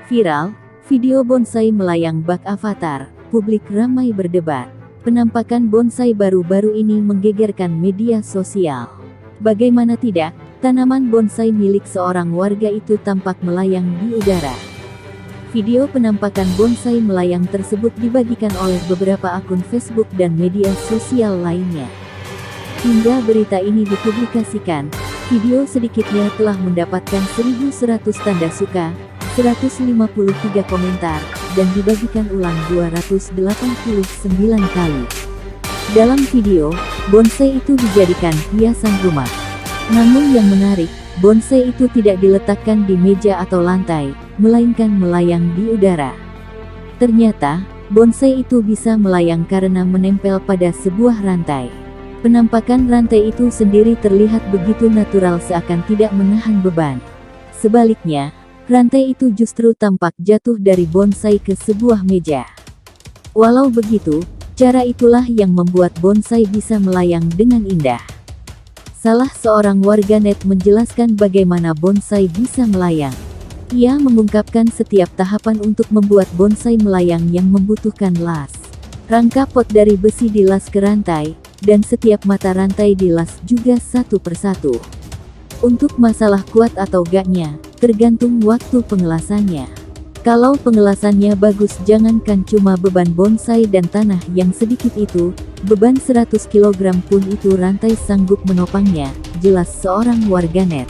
Viral, video bonsai melayang bak avatar, publik ramai berdebat. Penampakan bonsai baru-baru ini menggegerkan media sosial. Bagaimana tidak, tanaman bonsai milik seorang warga itu tampak melayang di udara. Video penampakan bonsai melayang tersebut dibagikan oleh beberapa akun Facebook dan media sosial lainnya. Hingga berita ini dipublikasikan, video sedikitnya telah mendapatkan 1.100 tanda suka, 153 komentar, dan dibagikan ulang 289 kali. Dalam video, bonsai itu dijadikan hiasan rumah. Namun yang menarik, bonsai itu tidak diletakkan di meja atau lantai, melainkan melayang di udara. Ternyata, bonsai itu bisa melayang karena menempel pada sebuah rantai. Penampakan rantai itu sendiri terlihat begitu natural seakan tidak menahan beban. Sebaliknya, rantai itu justru tampak jatuh dari bonsai ke sebuah meja. Walau begitu, cara itulah yang membuat bonsai bisa melayang dengan indah. Salah seorang warganet menjelaskan bagaimana bonsai bisa melayang. Ia mengungkapkan setiap tahapan untuk membuat bonsai melayang yang membutuhkan las. Rangka pot dari besi dilas ke rantai, dan setiap mata rantai dilas juga satu persatu. Untuk masalah kuat atau gaknya, tergantung waktu pengelasannya. Kalau pengelasannya bagus, jangankan cuma beban bonsai dan tanah yang sedikit itu, beban 100 kg pun itu rantai sanggup menopangnya, jelas seorang warganet.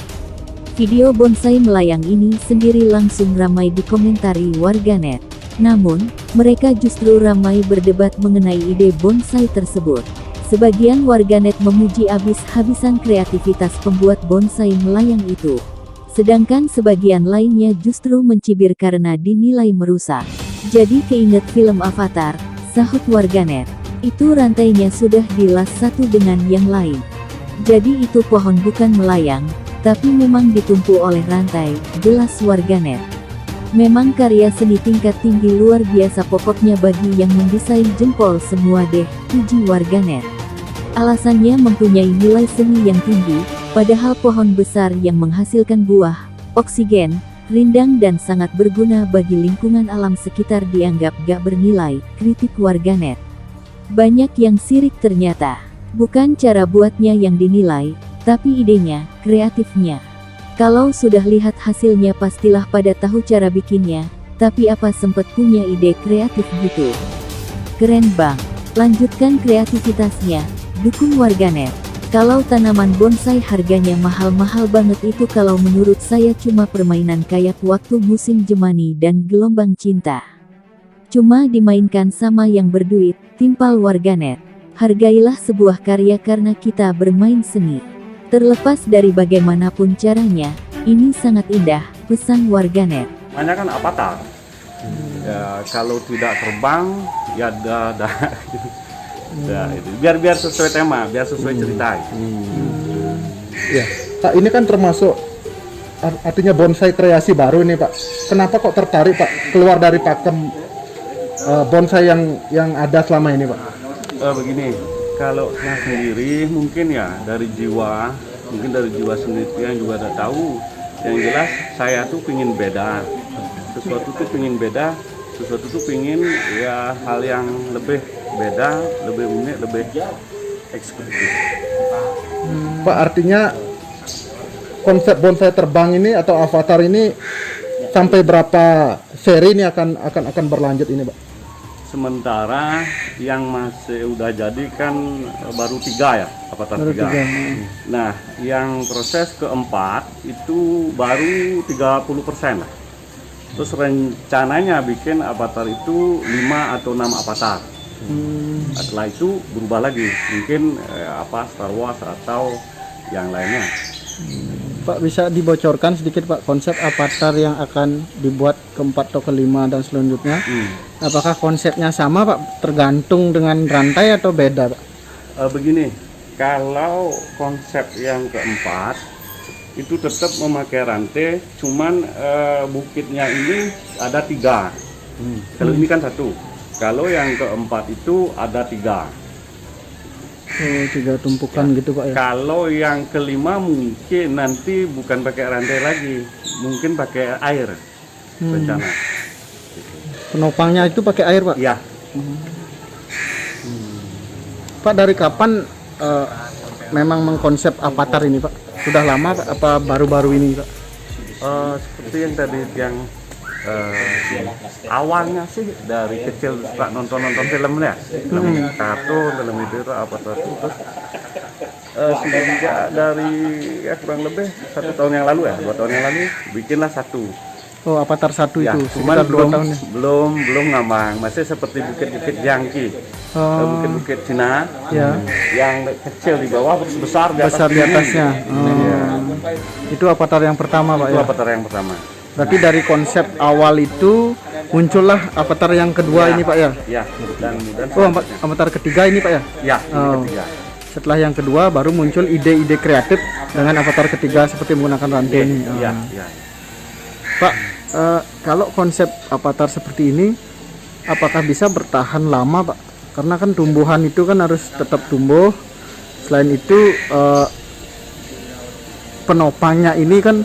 Video bonsai melayang ini sendiri langsung ramai dikomentari warganet. Namun, mereka justru ramai berdebat mengenai ide bonsai tersebut. Sebagian warganet memuji habis-habisan kreativitas pembuat bonsai melayang itu. Sedangkan sebagian lainnya justru mencibir karena dinilai merusak. Jadi keinget film Avatar, sahut warganet. Itu rantainya sudah dilas satu dengan yang lain. Jadi itu pohon bukan melayang, tapi memang ditumpu oleh rantai, jelas warganet. Memang karya seni tingkat tinggi luar biasa, pokoknya bagi yang mendesain jempol semua deh, puji warganet. Alasannya mempunyai nilai seni yang tinggi, padahal pohon besar yang menghasilkan buah, oksigen, rindang dan sangat berguna bagi lingkungan alam sekitar dianggap gak bernilai, kritik warganet. Banyak yang sirik ternyata. Bukan cara buatnya yang dinilai, tapi idenya, kreatifnya. Kalau sudah lihat hasilnya pastilah pada tahu cara bikinnya, tapi apa sempet punya ide kreatif gitu. Keren bang, lanjutkan kreativitasnya, dukung warganet. Kalau tanaman bonsai harganya mahal-mahal banget itu, kalau menurut saya cuma permainan kayak waktu musim Jemani dan gelombang cinta. Cuma dimainkan sama yang berduit, timpal warganet. Hargailah sebuah karya karena kita bermain seni. Terlepas dari bagaimanapun caranya, ini sangat indah, pesan warganet. Banyak kan avatar. Ya, kalau tidak terbang, ya dah. Ya, itu. Biar sesuai tema, biar sesuai cerita. Ya, Pak, ini kan termasuk artinya bonsai kreasi baru nih Pak. Kenapa kok tertarik Pak keluar dari pakem bonsai yang ada selama ini Pak? Begini, kalau saya sendiri mungkin ya dari jiwa sendiri yang juga ada tahu. Yang jelas saya tuh pingin beda, sesuatu tuh pingin beda, sesuatu tuh pingin ya hal yang lebih beda, lebih unik, lebih eksklusif. Pak, artinya konsep bonsai terbang ini atau avatar ini sampai berapa seri ini akan berlanjut ini Pak? Sementara yang masih udah jadi kan baru 3 ya, avatar 3. Nah, yang proses keempat itu baru 30% lah. Terus rencananya bikin avatar itu 5 atau 6 avatar. Setelah itu berubah lagi, mungkin Star Wars atau yang lainnya. Pak, bisa dibocorkan sedikit Pak konsep avatar yang akan dibuat keempat atau kelima dan selanjutnya? Apakah konsepnya sama Pak, tergantung dengan rantai atau beda Pak? Begini, kalau konsep yang keempat itu tetap memakai rantai, cuman bukitnya ini ada 3. Kalau ini kan 1. Kalau yang keempat itu ada 3. Oh, 3 tumpukan gitu Pak ya? Kalau yang kelima mungkin nanti bukan pakai rantai lagi, mungkin pakai air. rencana. Penopangnya itu pakai air Pak? Ya, Pak, dari kapan memang mengkonsep Avatar ini Pak? Sudah lama Pak? Apa baru-baru ini Pak? seperti yang tadi yang awalnya sih dari kecil suka nonton film ya, film kartun, film itu apa terus semenjak dari ya kurang lebih 1 tahun yang lalu ya, 2 tahun yang lalu bikinlah satu. Oh, Avatar 1 Ya, itu cuman sekitar 2 tahun ya? belum ngambang, masih seperti bukit-bukit Jangki, bukit-bukit Cina, Ya. yang kecil di bawah, terus besar di Besar di atasnya. Iya. Itu Avatar yang pertama Pak Itu ya? Avatar yang pertama. Berarti dari konsep awal itu muncullah Avatar yang kedua ini Pak ya? Ya, dan kemudian Oh, Avatar ketiga ini Pak ya? ya, ini Oh. ketiga. Setelah yang kedua baru muncul ide-ide kreatif dengan Avatar ketiga seperti menggunakan rantai ini. Iya, iya. Pak, kalau konsep Avatar seperti ini, apakah bisa bertahan lama, Pak? Karena kan tumbuhan itu kan harus tetap tumbuh. Selain itu, penopangnya ini kan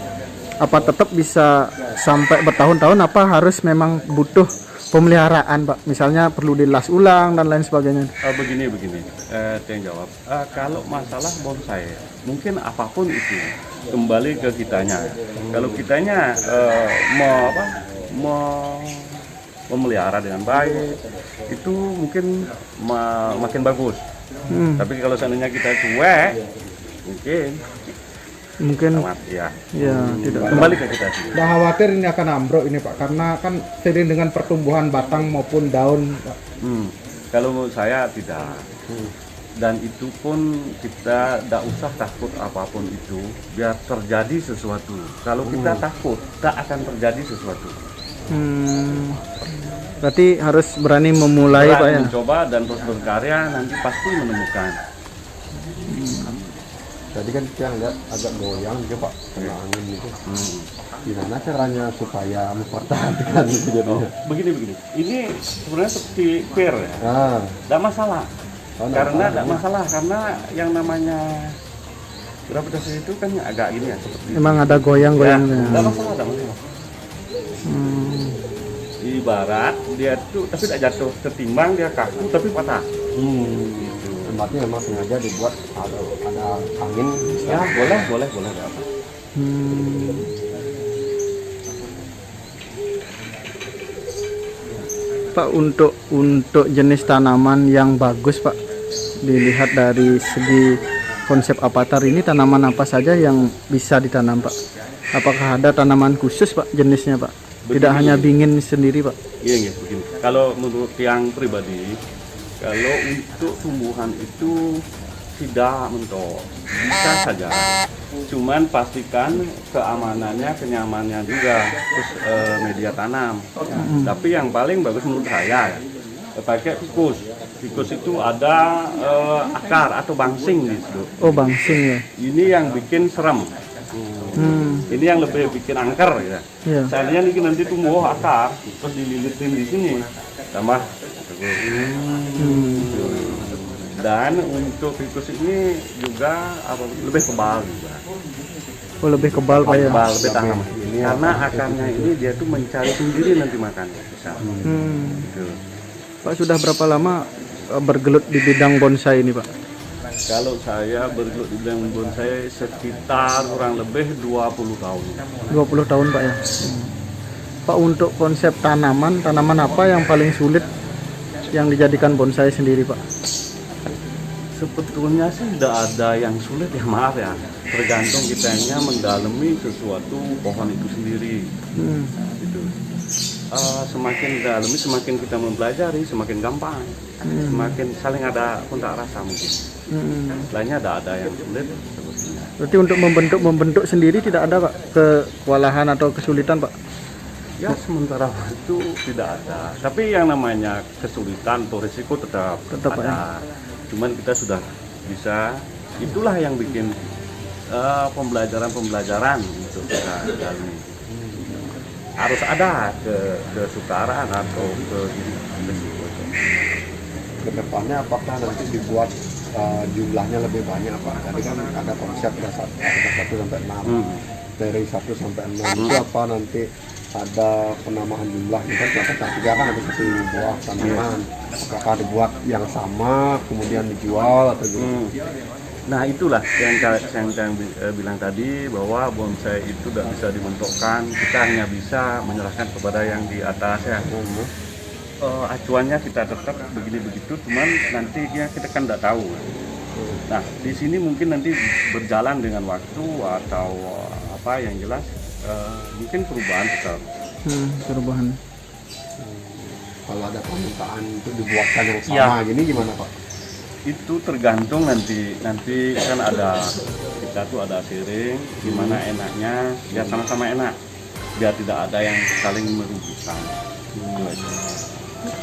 apa tetap bisa sampai bertahun-tahun? Apa harus memang butuh pemeliharaan, Pak? Misalnya perlu dilas ulang dan lain sebagainya. Begini, saya jawab. Kalau masalah bonsai, mungkin apapun itu kembali ke kitanya. Kalau kitanya memelihara dengan baik, itu mungkin makin bagus. Tapi kalau seandainya kita cuek, mungkin amat, ya tidak. Kembali ke kita sih. Nggak khawatir ini akan ambruk ini Pak, karena kan seiring dengan pertumbuhan batang maupun daun Pak. Kalau menurut saya tidak. Dan itu pun kita tidak usah takut apapun itu, biar terjadi sesuatu. Kalau kita takut, tak akan terjadi sesuatu. Berarti harus berani memulai, Pak ya? Mencoba dan terus berkarya, nanti pasti menemukan. Tadi kan kita lihat agak goyang juga Pak, kena angin gitu. Gimana caranya supaya mempertahankan gitu jadinya? Begini. Ini sebenarnya seperti fair ya. Tidak masalah. Karena tidak masalah, karena yang namanya gravitasi itu kan agak gini ya, seperti memang ada goyang-goyangnya. Tidak masalah. Ibarat dia tuh tapi tidak jatuh, ketimbang dia kaku tapi patah. Gitu. Tempatnya memang sengaja dibuat ada angin. Ya boleh nggak apa. Pak, untuk jenis tanaman yang bagus, Pak, dilihat dari segi konsep Avatar ini, tanaman apa saja yang bisa ditanam, Pak? Apakah ada tanaman khusus, Pak, jenisnya, Pak? Tidak hanya bingin sendiri, Pak? Iya, begini. Kalau menurut yang pribadi, kalau untuk tumbuhan itu tidak mentok, bisa saja. Cuman pastikan keamanannya, kenyamanannya juga, terus media tanam. Tapi yang paling bagus menurut saya pakai tikus. Tikus itu ada akar atau bangsing di situ. Oh, bangsing ya. Ini yang bikin serem. Ini yang lebih bikin angker ya. Yeah. Seandainya ini nanti tumbuh akar, terus dililitin di sini, tambah. Dan untuk tikus ini juga lebih kebal juga. Oh, lebih kebal, Pak ya. Kebal, lebih tahan. Karena akarnya ini dia tuh mencari sendiri nanti makannya. Gitu. Pak, sudah berapa lama bergelut di bidang bonsai ini, Pak? Kalau saya bergelut di bidang bonsai sekitar kurang lebih 20 tahun. 20 tahun, Pak ya. Pak, untuk konsep tanaman apa yang paling sulit yang dijadikan bonsai sendiri, Pak? Sebetulnya sih tidak ada yang sulit ya, maaf ya. Tergantung kitanya mendalami sesuatu pohon itu sendiri. Gitu. Semakin dalami, semakin kita mempelajari, semakin gampang. Semakin saling ada kontak rasa mungkin. Lainnya tidak ada yang sulit sebetulnya. Berarti untuk membentuk sendiri tidak ada, Pak, kewalahan atau kesulitan, Pak? Ya sementara itu tidak ada. Tapi yang namanya kesulitan atau risiko tetap ada. Ya? Cuman kita sudah bisa. Itulah yang bikin pembelajaran untuk kita dalami. Harus ada kesukaraan atau ke Kedepannya apakah nanti dibuat jumlahnya lebih banyak Pak? Tadi kan ada konsep 1 sampai 6. Dari 1 sampai 6 itu apa nanti ada penamaan jumlah gitu kan, patar 3 kan ada satu buah tanaman. Apakah dibuat yang sama kemudian dijual atau gitu? Nah itulah yang bilang tadi, bahwa bonsai itu tidak bisa dimentokkan, kita hanya bisa menyerahkan kepada yang di atas ya. Acuannya kita tetap begini begitu, cuman nantinya kita kan tidak tahu. Nah di sini mungkin nanti berjalan dengan waktu atau apa yang jelas mungkin perubahan tetap. Perubahan. Kalau ada permintaan itu dibuatkan yang sama gini gimana Pak? Itu tergantung nanti kan ada, kita tuh ada sharing gimana enaknya biar sama-sama enak, biar tidak ada yang saling merugikan.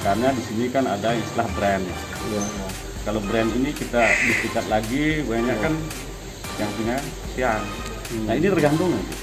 Karena di sini kan ada istilah brand. Kalau brand ini kita disikat lagi banyak kan yang punya siang. Nah ini tergantung nanti.